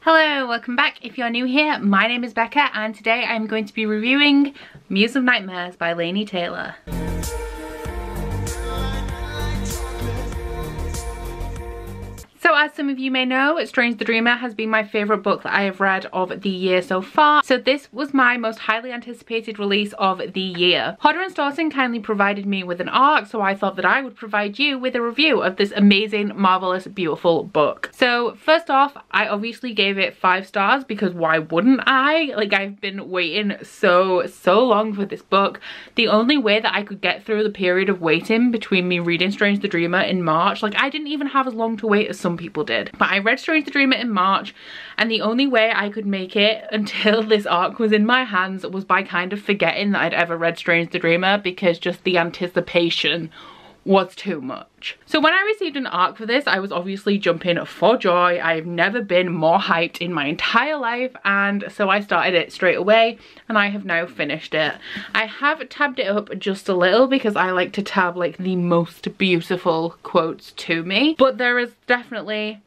Hello, welcome back. If you're new here, my name is Becca and today I'm going to be reviewing Muse of Nightmares by Laini Taylor. So as some of you may know, Strange the Dreamer has been my favourite book that I have read of the year so far. So this was my most highly anticipated release of the year. Hodder and Stoughton kindly provided me with an ARC, so I thought that I would provide you with a review of this amazing, marvellous, beautiful book. So first off, I obviously gave it 5 stars because why wouldn't I? Like, I've been waiting so long for this book. The only way that I could get through the period of waiting between me reading Strange the Dreamer in March, like I didn't even have as long to wait as some people did, but I read Strange the Dreamer in March, and the only way I could make it until this ARC was in my hands was by kind of forgetting that I'd ever read Strange the Dreamer, because just the anticipation was too much. So when I received an ARC for this, I was obviously jumping for joy. I've never been more hyped in my entire life, and so I started it straight away and I have now finished it. I have tabbed it up just a little because I like to tab like the most beautiful quotes to me, but there is definitely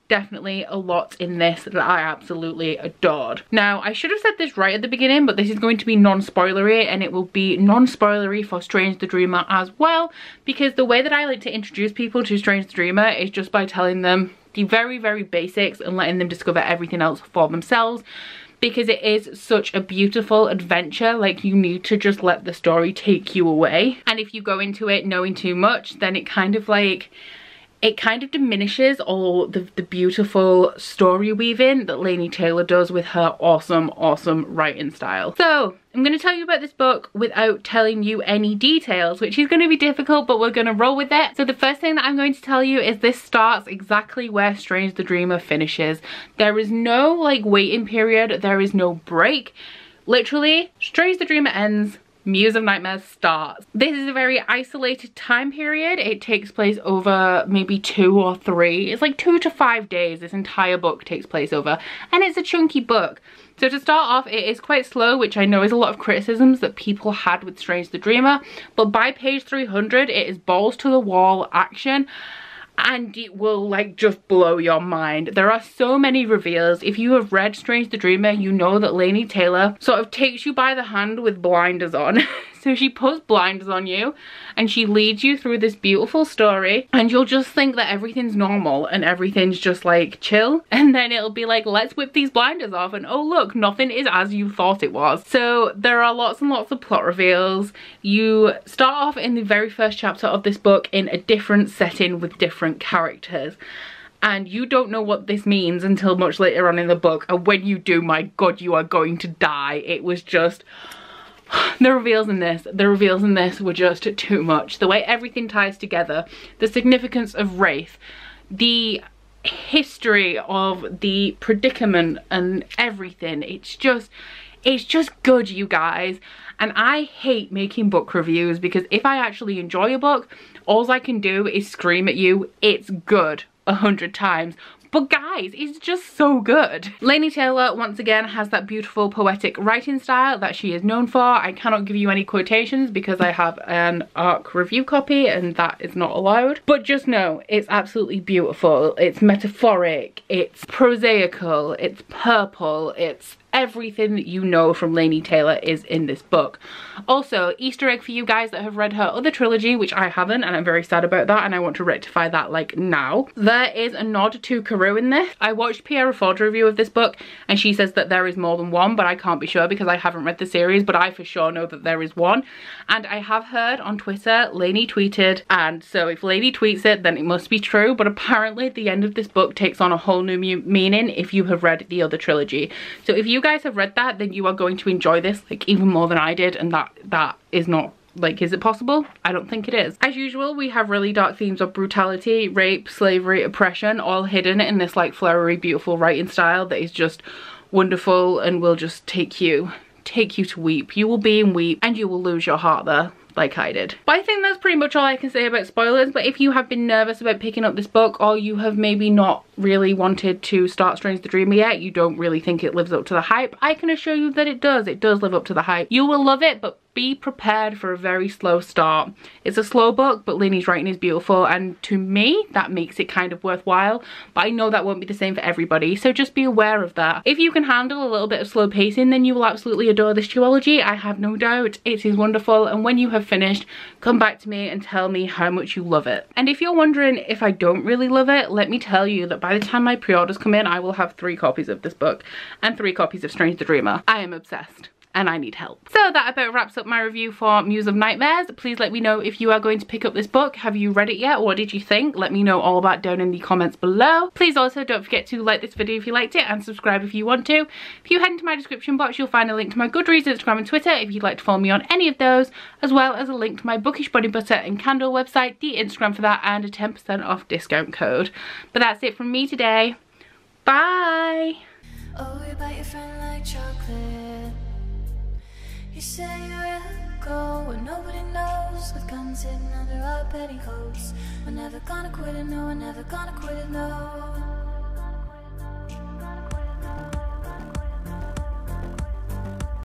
a lot in this that I absolutely adored. Now, I should have said this right at the beginning, but this is going to be non-spoilery, and it will be non-spoilery for Strange the Dreamer as well, because the way that I like to introduce people to Strange the Dreamer is just by telling them the very basics and letting them discover everything else for themselves, because it is such a beautiful adventure. Like, you need to just let the story take you away, and if you go into it knowing too much, then it kind of diminishes all the beautiful story weaving that Laini Taylor does with her awesome writing style. So I'm going to tell you about this book without telling you any details, which is going to be difficult, but we're going to roll with it. So the first thing that I'm going to tell you is this starts exactly where Strange the Dreamer finishes. There is no like waiting period, there is no break. Literally, Strange the Dreamer ends, Muse of Nightmares starts. This is a very isolated time period. It takes place over maybe 2 or 3. It's like 2 to 5 days this entire book takes place over, and it's a chunky book. So to start off, it is quite slow, which I know is a lot of criticisms that people had with Strange the Dreamer, but by page 300 it is balls to the wall action, and it will like just blow your mind. There are so many reveals. If you have read Strange the Dreamer, you know that Laini Taylor sort of takes you by the hand with blinders on. So she puts blinders on you and she leads you through this beautiful story, and you'll just think that everything's normal and everything's just like chill, and then it'll be like, let's whip these blinders off and oh look, nothing is as you thought it was. So there are lots and lots of plot reveals. You start off in the very first chapter of this book in a different setting with different characters, and you don't know what this means until much later on in the book, and when you do, my god, you are going to die. It was just... the reveals in this were just too much. The way everything ties together, the significance of RAVE, the history of the predicament and everything, it's just good, you guys. And I hate making book reviews because if I actually enjoy a book, all I can do is scream at you, it's good, 100 times. But guys, it's just so good. Laini Taylor, once again, has that beautiful poetic writing style that she is known for. I cannot give you any quotations because I have an ARC review copy and that is not allowed. But just know, it's absolutely beautiful. It's metaphoric, it's prosaical, it's purple, it's everything that you know from Laini Taylor is in this book. Also, Easter egg for you guys that have read her other trilogy, which I haven't, and I'm very sad about that, and I want to rectify that like now. There is a nod to Carew in this. I watched Pierre Ford's review of this book and she says that there is more than one, but I can't be sure because I haven't read the series, but I for sure know that there is one. And I have heard on Twitter, Laini tweeted, and so if Laini tweets it, then it must be true, but apparently the end of this book takes on a whole new meaning if you have read the other trilogy. So if you guys have read that, then you are going to enjoy this like even more than I did, and that is not like, is it possible? I don't think it is. As usual, we have really dark themes of brutality, rape, slavery, oppression, all hidden in this like flowery, beautiful writing style that is just wonderful and will just take you to weep. You will be in weep and you will lose your heart there, like I did. But I think that's pretty much all I can say about spoilers. But if you have been nervous about picking up this book, or you have maybe not really wanted to start Strange the Dreamer yet, you don't really think it lives up to the hype, I can assure you that it does. It does live up to the hype. You will love it, but be prepared for a very slow start. It's a slow book, but Laini's writing is beautiful, and to me that makes it kind of worthwhile, but I know that won't be the same for everybody, so just be aware of that. If you can handle a little bit of slow pacing, then you will absolutely adore this duology. I have no doubt. It is wonderful, and when you have finished, come back to me and tell me how much you love it. And if you're wondering if I don't really love it, let me tell you that by the time my pre-orders come in, I will have 3 copies of this book and 3 copies of Strange the Dreamer. I am obsessed and I need help. So that about wraps up my review for Muse of Nightmares. Please let me know if you are going to pick up this book. Have you read it yet? What did you think? Let me know all about down in the comments below. Please also don't forget to like this video if you liked it and subscribe if you want to. If you head into my description box, you'll find a link to my Goodreads, Instagram and Twitter if you'd like to follow me on any of those, as well as a link to my Bookish body butter and candle website, the Instagram for that, and a 10% off discount code. But that's it from me today. Bye! Oh, you bite your friend like chocolate. You say you'll go where nobody knows, with guns hidden under our petticoats. We're never gonna quit it, no, we're never gonna quit it, no.